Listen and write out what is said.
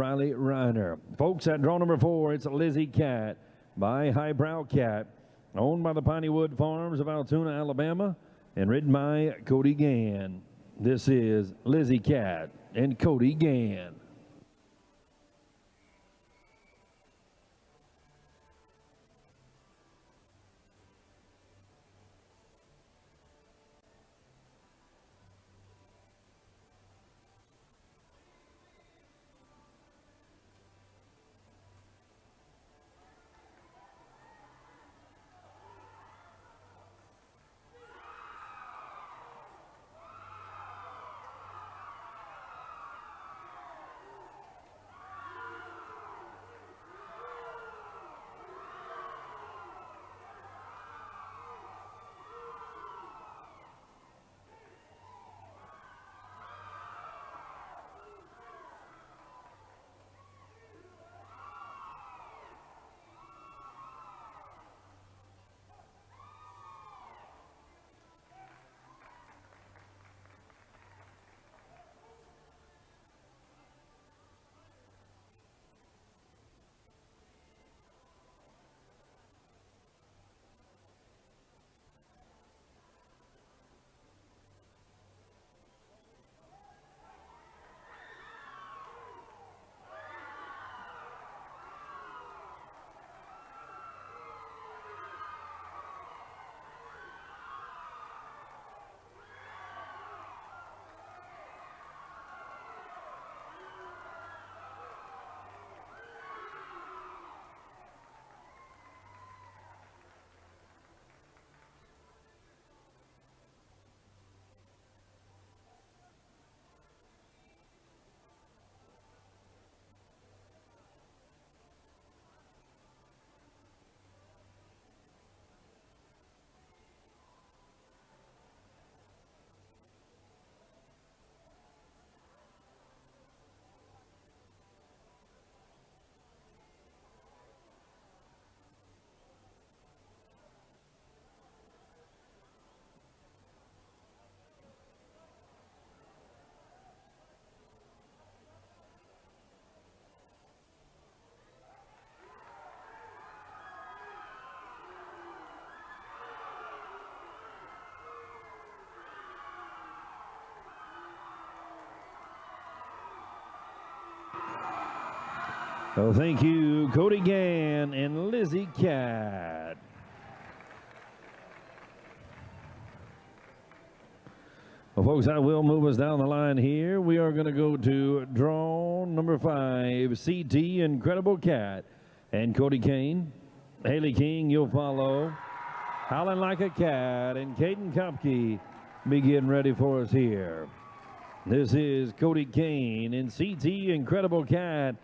Riley Reiner. Folks, at draw number 4, it's Lizzie Cat by Highbrow Cat, owned by the Pineywood Farms of Altoona, Alabama, and ridden by Cody Gann. This is Lizzie Cat and Cody Gann. Well, thank you, Cody Gann and Lizzie Cat. Well, folks, I will move us down the line here. We are going to go to draw number 5, CT Incredible Cat and Cody Kane. Haley King, you'll follow. Howling Like a Cat and Caden Kopke be getting ready for us here. This is Cody Kane and CT Incredible Cat